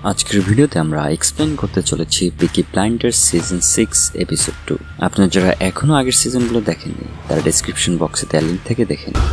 আজকের ভিডিওতে আমরা এক্সপ্লেন করতে চলেছি পিকি ব্লাইন্ডার্স সিজন 6 এপিসোড 2। আপনারা যারা এখনো আগের সিজনগুলো দেখেননি তারা ডেসক্রিপশন বক্সে দেওয়া লিঙ্ক থেকে দেখে নিন।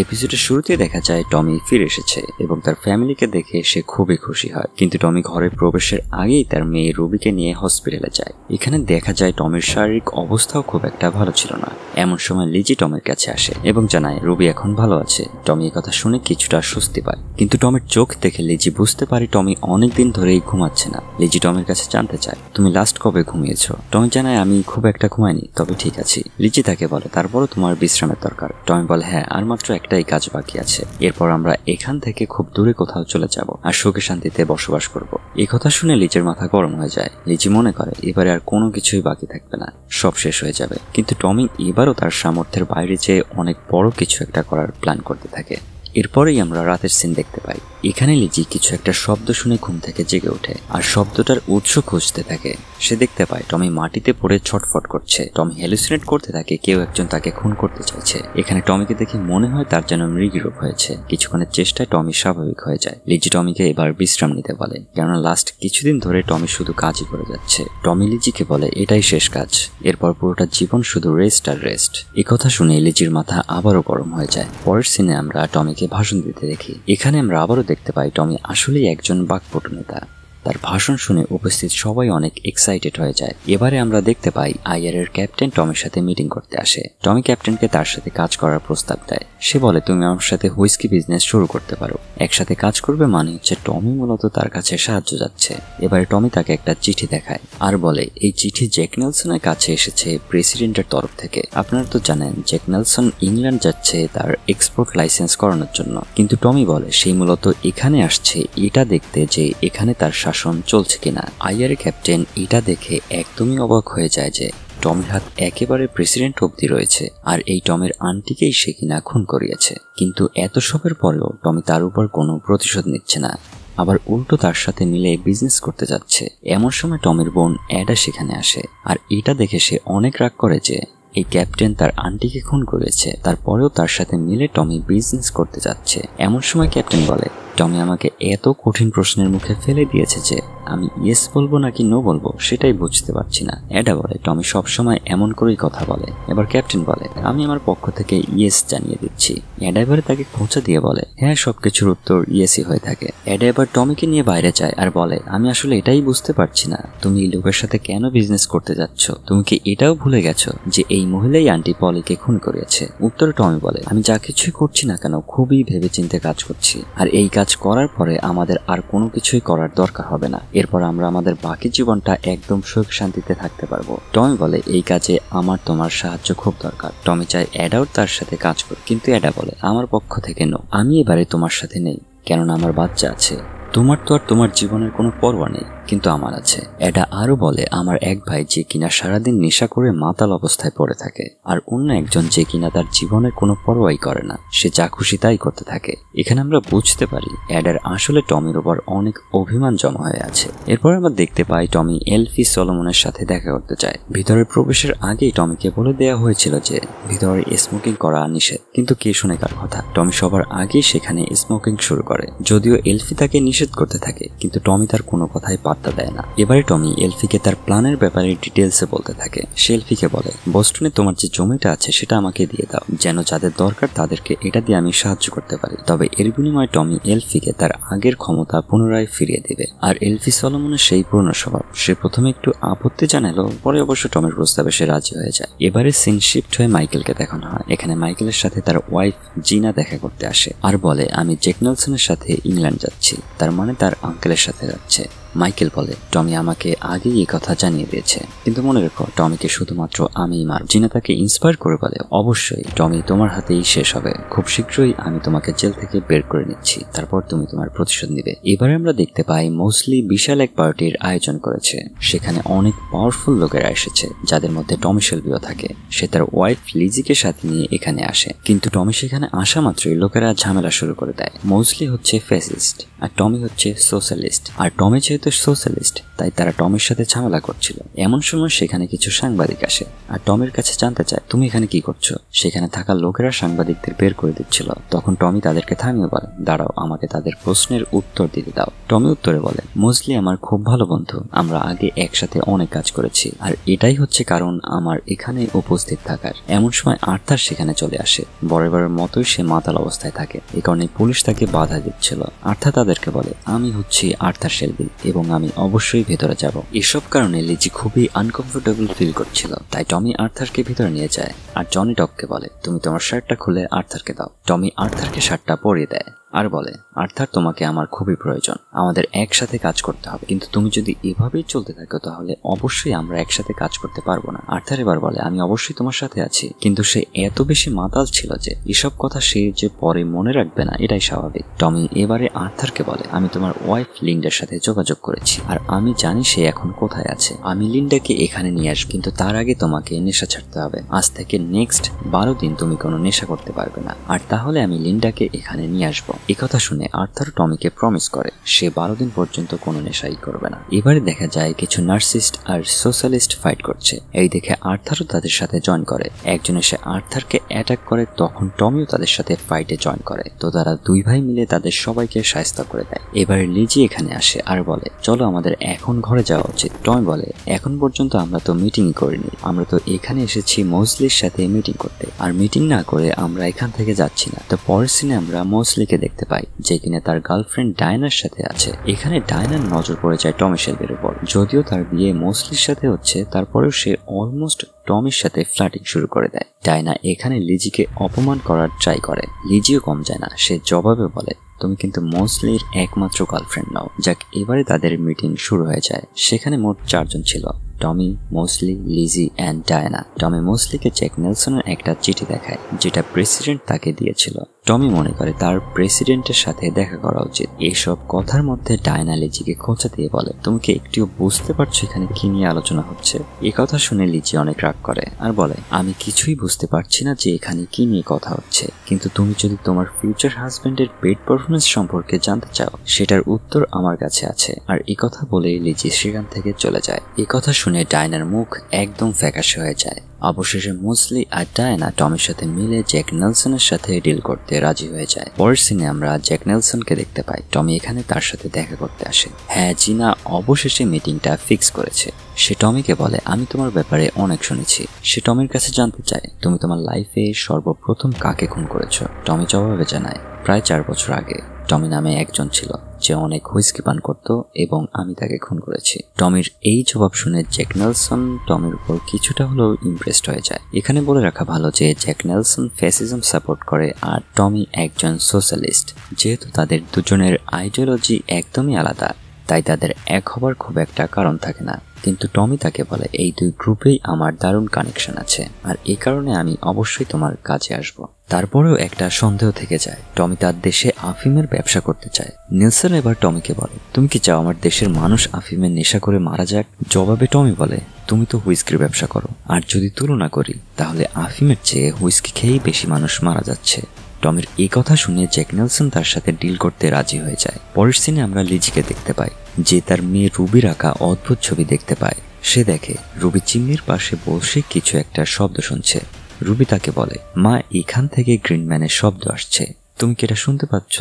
এপিসোডের শুরুতেই দেখা যায় টমি ফিরে এসেছে এবং তার ফ্যামিলিকে দেখে সে খুবই খুশি হয়, কিন্তু টমি ঘরে প্রবেশের আগেই তার মেয়ে রুবিকে নিয়ে হসপিটালে যায়। এখানে দেখা যায় টমির শারীরিক অবস্থাও খুব একটা ভালো ছিল না। এমন সময় লিজি টমির কাছে আসে এবং জানায় রুবি এখন ভালো আছে। টমি কথা শুনে কিছুটা স্বস্তি পায়, কিন্তু টমির চোখ দেখে লিজি বুঝতে পারে টমি অনেকদিন ধরেই ঘুমাচ্ছে না। লিজি টমির কাছে জানতে চায়, তুমি লাস্ট কবে ঘুমিয়েছ? টমি জানায়, আমি খুব একটা ঘুমাইনি, তবে ঠিক আছি। লিজি তাকে বলে, তারপরও তোমার বিশ্রামের দরকার। টমি বলে, হ্যাঁ, আর মাত্র একটাই কাজ বাকি আছে, এরপর আমরা এখান থেকে খুব দূরে কোথাও চলে যাব আর সুখে শান্তিতে বসবাস করব। এই কথা শুনে লিজের মাথা গরম হয়ে যায়। লিজি মনে করে এবারে আর কোনো কিছুই বাকি থাকবে না, সব শেষ হয়ে যাবে। কিন্তু টমি এবারও তার সামর্থ্যের বাইরে যেয়ে অনেক বড় কিছু একটা করার প্ল্যান করতে থাকে। এরপরেই আমরা রাতের সিন দেখতে পাই। এখানে লিজি কিছু একটা শব্দ শুনে ঘুম থেকে জেগে ওঠে আর শব্দটার উৎস খুঁজতে থাকে। সে দেখতে পায় টমি মাটিতে পড়ে ছটফট করছে। টমি হ্যালুসিনেট করতে থাকে কেউ একজন তাকে খুন করতে চাইছে। এখানে টমিকে দেখে মনে হয় তার যেন মৃগীরোগ হয়েছে। কিছুক্ষণের চেষ্টায় টমি স্বাভাবিক হয়ে যায়। লিজি টমিকে এবার বিশ্রাম নিতে বলে, কেননা লাস্ট কিছুদিন ধরে টমি শুধু কাজই করে যাচ্ছে। টমি লিজিকে বলে এটাই শেষ কাজ, এরপর পুরোটা জীবন শুধু রেস্ট আর রেস্ট। এই কথা শুনে লিজির মাথা আবারও গরম হয়ে যায়। পরের সিনে আমরা টমিকে ভাষণ দিতে দেখি। এখানে আমরা আবারও দেখতে পাই টমি আসলেই একজন বাকপটু নেতা। তার ভাষণ শুনে উপস্থিত সবাই অনেক এক্সাইটেড হয়ে যায়। এবারে আমরা দেখতে পাই আইআর এর ক্যাপ্টেন টমির সাথে মিটিং করতে আসে। টমি ক্যাপ্টেনকে তার সাথে কাজ করার প্রস্তাব দেয়। সে বলে, তুমি আমার সাথে হুইস্কি বিজনেস শুরু করতে পারো। একসাথে কাজ করবে মানে হচ্ছে টমি মূলত তার কাছে সাহায্য যাচ্ছে। এবারে টমি তাকে একটা চিঠি দেখায় আর বলে, এই চিঠি জ্যাক নেলসনের কাছে এসেছে প্রেসিডেন্টের তরফ থেকে। আপনারা তো জানেন জ্যাক নেলসন ইংল্যান্ড যাচ্ছে তার এক্সপোর্ট লাইসেন্স করানোর জন্য, কিন্তু টমি বলে সেই মূলত এখানে আসছে এটা দেখতে যে এখানে তার শাসন চলছে কিনা। আইআর ক্যাপ্টেন এটা দেখে একদমই অবাক হয়ে যায় যে টমির হাত একেবারে প্রেসিডেন্ট অবধি রয়েছে আর এই টমের আন্টিকেই সে কিনা খুন করিয়েছে। কিন্তু এত সবের পরেও টমি তার উপর কোনো প্রতিশোধ নিচ্ছে না, আবার উল্টো তার সাথে মিলে বিজনেস করতে যাচ্ছে। এমন সময় টমির বোন অ্যাডা সেখানে আসে আর এটা দেখে সে অনেক রাগ করে যে এই ক্যাপ্টেন তার আন্টিকে খুন করেছে, তারপরেও তার সাথে মিলে টমি বিজনেস করতে যাচ্ছে। এমন সময় ক্যাপ্টেন বলে, টমি আমাকে এত কঠিন প্রশ্নের মুখে ফেলে দিয়েছে যে আমি ইয়েস বলবো নাকি নো বলবো সেটাই বুঝতে পারছি না। অ্যাডা বলে, টমি সবসময় এমন করেই কথা বলে। এবার ক্যাপ্টেন বলে, আমি আমার পক্ষ থেকে ইয়েস জানিয়ে দিচ্ছি। অ্যাডা এবারে তাকে খোঁচা দিয়ে বলে, হ্যাঁ, সবকিছুর উত্তর ইয়েসই হয়ে থাকে। অ্যাডা এবার টমিকে নিয়ে বাইরে যায় আর বলে, আমি আসলে এটাই বুঝতে পারছি না তুমি এই লোকের সাথে কেন বিজনেস করতে যাচ্ছ। তুমি কি এটাও ভুলে গেছো যে এই মহিলাই আন্টি পলিকে খুন করিয়েছে? উত্তরে টমি বলে, আমি যা কিছুই করছি না কেন খুবই ভেবেচিন্তে কাজ করছি, আর এই কাজ করার পরে আমাদের আর কোনো কিছুই করার দরকার হবে না। এরপর আমরা আমাদের বাকি জীবনটা একদম সুখ শান্তিতে থাকতে পারবো। টমি বলে, এই কাজে আমার তোমার সাহায্য খুব দরকার। টমি চায় অ্যাডাও তার সাথে কাজ করে, কিন্তু অ্যাডা বলে, আমার পক্ষ থেকে নো, আমি এবারে তোমার সাথে নেই, কেননা আমার বাচ্চা আছে। তোমার তো আর তোমার জীবনের কোনো পরোয়া নেই, কিন্তু আমার আছে। এটা আরো বলে, আমার এক ভাই যে কিনা সারাদিন নেশা করে মাতাল অবস্থায় পড়ে থাকে, আর অন্য একজন যে কিনা তার জীবনের কোনো পরোয়াই করে না, সে যা খুশি তাই করতে থাকে। এখানে আমরা বুঝতে পারি অ্যাডার আসলে টমির উপর অনেক অভিমান জমা হয়ে আছে। এরপর আমরা দেখতে পাই টমি এলফি সলোমনের সাথে দেখা করতে চায়। ভিতরে প্রবেশের আগেই টমিকে বলে দেওয়া হয়েছিল যে ভিতরে স্মোকিং করা নিষেধ, কিন্তু কে শুনে কার কথা। টমি সবার আগেই সেখানে স্মোকিং শুরু করে, যদিও এলফি তাকে নিষেধ করতে থাকে, কিন্তু টমি তার কোনো কথাই পাত্তা দেয় না। এবারে টমি এলফিকে তার প্ল্যানের ব্যাপারে ডিটেলসে বলতে থাকে। সে এলফিকে বলে, বস্টনে তোমার যে জমিটা আছে সেটা আমাকে দিয়ে দাও, যেন যাদের দরকার তাদেরকে এটা দিয়ে আমি সাহায্য করতে পারি। তবে এর বিনিময়ে টমি এলফিকে তার আগের ক্ষমতা পুনরায় ফিরিয়ে দেবে। আর এলফি সলোমনের সেই পুরনো স্বভাব, সে প্রথমে একটু আপত্তি জানালো, পরে অবশ্য টমির প্রস্তাবে সে রাজি হয়ে যায়। এবারে সিন শিফট হয়ে মাইকেলকে দেখানো হয়। এখানে মাইকেলের সাথে তার ওয়াইফ জিনা দেখা করতে আসে আর বলে, আমি জ্যাক নেলসনের সাথে ইংল্যান্ড যাচ্ছি, তার মানে তার আঙ্কেলের সাথে যাচ্ছে। মাইকেল বলে, টমি আমাকে আগেই এই কথা জানিয়ে দিয়েছে, কিন্তু মনে রেখো টমিকে শুধুমাত্র আমিই মারব। জিনা তাকে ইন্সপায়ার করে বলে, অবশ্যই টমি তোমার হাতেই শেষ হবে, খুব শীঘ্রই আমি তোমাকে জেল থেকে বের করে নিচ্ছি, তারপর তুমি তোমার প্রতিশোধ নিবে। এবারে আমরা দেখতে পাই মোস্টলি বিশাল এক পার্টির আয়োজন করেছে। সেখানে অনেক পাওয়ারফুল লোকেরা এসেছে, যাদের মধ্যে টমি শেলবিও থাকে। সে তার ওয়াইফ লিজিকে সাথে নিয়ে এখানে আসে, কিন্তু টমি সেখানে আসা মাত্রই লোকেরা ঝামেলা শুরু করে দেয়। মোস্টলি হচ্ছে ফ্যাসিস্ট আর টমি হচ্ছে সোশ্যালিস্ট, আর টমি যেহেতু যেহেতু সোশ্যালিস্ট তাই তারা টমির সাথে ঝামেলা করছিল। এমন সময় সেখানে কিছু সাংবাদিক আসে আর টমির কাছে জানতে চায় তুমি এখানে কি করছো। সেখানে থাকা লোকেরা সাংবাদিকদের বের করে দিচ্ছিল। তখন টমি তাদেরকে থামিয়ে বলে দাঁড়াও, আমাকে তাদের প্রশ্নের উত্তর দিতে দাও। টমি উত্তরে বলে মোজলি আমার খুব ভালো বন্ধু, আমরা আগে একসাথে অনেক কাজ করেছি আর এটাই হচ্ছে কারণ আমার এখানে উপস্থিত থাকার। এমন সময় আর্থার সেখানে চলে আসে। বরাবরের মতোই সে মাতাল অবস্থায় থাকে, এই কারণে পুলিশ তাকে বাধা দিচ্ছিল। আর্থার তাদেরকে বলে আমি হচ্ছি আর্থার শেলবি এবং আমি অবশ্যই ভেতরে যাব। এসব কারণে লিজি খুবই আনকমফোর্টেবল ফিল করছিল, তাই টমি আর্থারকে ভিতরে নিয়ে যায় আর জনি ডগকে বলে তুমি তোমার শার্টটা খুলে আর্থারকে দাও। টমি আর্থারকে শার্টটা পরিয়ে দেয় আর বলে আর্থার তোমাকে আমার খুবই প্রয়োজন, আমাদের একসাথে কাজ করতে হবে, কিন্তু তুমি যদি এভাবেই চলতে থাকো তাহলে অবশ্যই আমরা একসাথে কাজ করতে পারবো না। আর্থার এবার বলে আমি অবশ্যই তোমার সাথে আছি, কিন্তু সে এত বেশি মাতাল ছিল যে এসব কথা সে যে পরে মনে রাখবে না এটাই স্বাভাবিক। টমি এবারে আর্থারকে বলে আমি তোমার ওয়াইফ লিন্ডার সাথে যোগাযোগ করেছি আর আমি জানি সে এখন কোথায় আছে। আমি লিন্ডাকে এখানে নিয়ে আসবো, কিন্তু তার আগে তোমাকে নেশা ছাড়তে হবে। আজ থেকে নেক্সট 12 দিন তুমি কোনো নেশা করতে পারবে না, আর তাহলে আমি লিন্ডাকে এখানে নিয়ে আসবো। একথা শুনে আর্থার টমিকে প্রমিস করে সে 12 দিন পর্যন্ত কোনো নেশাই করবে না। এবারে দেখা যায় কিছু নার্সিস্ট আর সোশ্যালিস্ট ফাইট করছে। এই দেখে আর্থারও তাদের সাথে জয়েন করে। একজন এসে আর্থারকে অ্যাটাক করে, তখন টমিও তাদের সাথে ফাইটে জয়েন করে। তো তারা দুই ভাই মিলে তাদের সবাইকে শায়েস্তা করে দেয়। এবারে লিজি এখানে আসে আর বলে চলো আমাদের এখন ঘরে যাওয়া উচিত। টমি বলে এখন পর্যন্ত আমরা তো মিটিংই করিনি, আমরা তো এখানে এসেছি মোজলির সাথে মিটিং করতে, আর মিটিং না করে আমরা এখান থেকে যাচ্ছি না। তো পরের সিনে আমরা মোজলিকে দেখতে পাই যে কিনা তার গার্লফ্রেন্ড ডায়নার সাথে আছে। এখানে ডায়নার নজর পড়ে যায় টমি শেলবির উপর। যদিও তার বিয়ে মোজলির সাথে হচ্ছে, তারপরেও সে অলমোস্ট টমির সাথে ফ্লার্টিং শুরু করে দেয়। ডায়না এখানে লিজিকে অপমান করার ট্রাই করে। লিজিও কম যায় না, সে জবাবে বলে তুমি কিন্তু মোজলির একমাত্র গার্লফ্রেন্ড নাও। যাক, এবারে তাদের মিটিং শুরু হয়ে যায়। সেখানে মোট 4 জন ছিল, Tommy, Mosley, Lizzie and Diana. Tommy মোজলিকে জ্যাক নেলসনের একটা চিঠি দেখায় যেটা প্রেসিডেন্ট তাকে দিয়েছিল। টমি মনে করে তার প্রেসিডেন্টের সাথে দেখা করা উচিত। এইসব কথার মধ্যে ডায়না লিজিকে খোঁচা দিয়ে বলে তুমি কি একটিও বুঝতে পারছো এখানে কি নিয়ে আলোচনা হচ্ছে। এই কথা শুনে লিজি অনেক রাগ করে আর বলে আমি কিছুই বুঝতে পারছি না যে এখানে কি নিয়ে কথা হচ্ছে, কিন্তু তুমি যদি তোমার ফিউচার হাজবেন্ডের পেড পারফরমেন্স সম্পর্কে জানতে চাও সেটার উত্তর আমার কাছে আছে। আর এই কথা বলে লিজি সেখান থেকে চলে যায়। এই কথা শুনে ডায়নার মুখ একদম ফ্যাকাশে হয়ে যায়। অবশেষে মোজলি আর ডায়না টমির সাথে মিলে জ্যাক নেলসনের সাথে ডিল করতে রাজি হয়ে যায়। পরের সিনে আমরা জ্যাক নেলসনকে দেখতে পাই। টমি এখানে তার সাথে দেখা করতে আসে। হ্যাঁ, জিনা অবশেষে মিটিংটা ফিক্স করেছে। সে টমিকে বলে আমি তোমার ব্যাপারে অনেক শুনেছি। সে টমির কাছে জানতে চায় তুমি তোমার লাইফে সর্বপ্রথম কাকে খুন করেছো। টমি জবাবে জানায় প্রায় 4 বছর আগে টমি নামে একজন ছিল যে অনেক হুইস্কি পান করত এবং আমি তাকে খুন করেছি। টমির এই জবাব শুনে জ্যাক নেলসন টমির উপর কিছুটা হলেও ইমপ্রেসড হয়ে যায়। এখানে বলে রাখা ভালো যে জ্যাক নেলসন ফ্যাসিজম সাপোর্ট করে আর টমি একজন সোশ্যালিস্ট। যেহেতু তাদের দুজনের আইডিওলজি একদমই আলাদা তাই তাদের এক হবার খুব একটা কারণ থাকে না, কিন্তু টমি তাকে বলে এই দুই গ্রুপেই আমার দারুণ কানেকশন আছে আর এই কারণে আমি অবশ্যই তোমার কাছে আসব। তারপরেও একটা সন্দেহ থেকে যায়, টমি তার দেশে আফিমের ব্যবসা করতে চায়। নেলসন এবার টমিকে বলে তুমি কি চাও আমার দেশের মানুষ আফিমের নেশা করে মারা যাক। জবাবে টমি বলে তুমি তো হুইস্কির ব্যবসা করো, আর যদি তুলনা করি তাহলে আফিমের চেয়ে হুইস্কি খেয়েই বেশি মানুষ মারা যাচ্ছে। টমির এই কথা শুনে জ্যাক নেলসন তার সাথে ডিল করতে রাজি হয়ে যায়। পরের সিনে আমরা লিজিকে দেখতে পাই যে তার মেয়ে রুবির আঁকা অদ্ভুত ছবি দেখতে পায়। সে দেখে রুবি চিমনির পাশে বসে কিছু একটা শব্দ শুনছে। রুবি তাকে বলে মা, এখান থেকে গ্রিনম্যানের শব্দ আসছে, তুমি কি এটা শুনতে পাচ্ছ।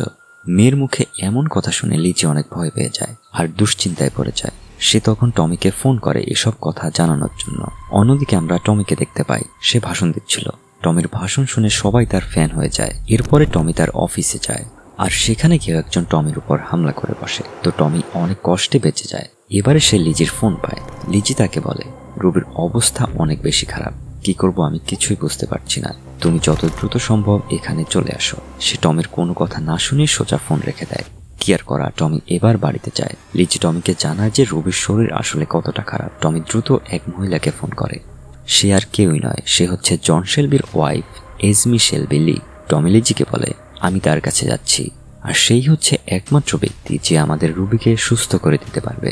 মেয়ের মুখে এমন কথা শুনে লিজি অনেক ভয় পেয়ে যায় আর দুশ্চিন্তায় পড়ে যায়। সে তখন টমিকে ফোন করে এসব কথা জানানোর জন্য। অন্যদিকে আমরা টমিকে দেখতে পাই, সে ভাষণ দিচ্ছিল। টমির ভাষণ শুনে সবাই তার ফ্যান হয়ে যায়। এরপরে টমি তার অফিসে যায় আর সেখানে কেউ একজন টমির উপর হামলা করে বসে। তো টমি অনেক কষ্টে বেঁচে যায়। এবারে সে লিজির ফোন পায়। লিজি তাকে বলে রুবির অবস্থা অনেক বেশি খারাপ, কি করব আমি কিছুই বুঝতে পারছি না, তুমি যত দ্রুত সম্ভব এখানে চলে আসো। সে টমির কোনো কথা না শুনে সোজা ফোন রেখে দেয়। কি আর করা, টমি এবার বাড়িতে যায়। লিজি টমিকে জানায় যে রুবির শরীর আসলে কতটা খারাপ। টমি দ্রুত এক মহিলাকে ফোন করে। সে আর কেউই নয়, সে হচ্ছে জন শেলবির ওয়াইফ এজমি শেলবি লি। টমি লিজিকে বলে আমি তার কাছে যাচ্ছি, আর সেই হচ্ছে একমাত্র ব্যক্তি যে আমাদের রুবিকে সুস্থ করে দিতে পারবে।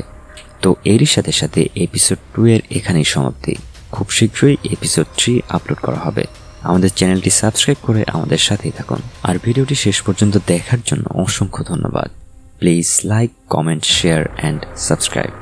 তো এরই সাথে সাথে এপিসোড 2 এর এখানেই সমাপ্তি। খুব শীঘ্রই এপিসোড 3 আপলোড করা হবে। আমাদের চ্যানেলটি সাবস্ক্রাইব করে আমাদের সাথেই থাকুন। আর ভিডিওটি শেষ পর্যন্ত দেখার জন্য অসংখ্য ধন্যবাদ। Please like, comment, share and subscribe.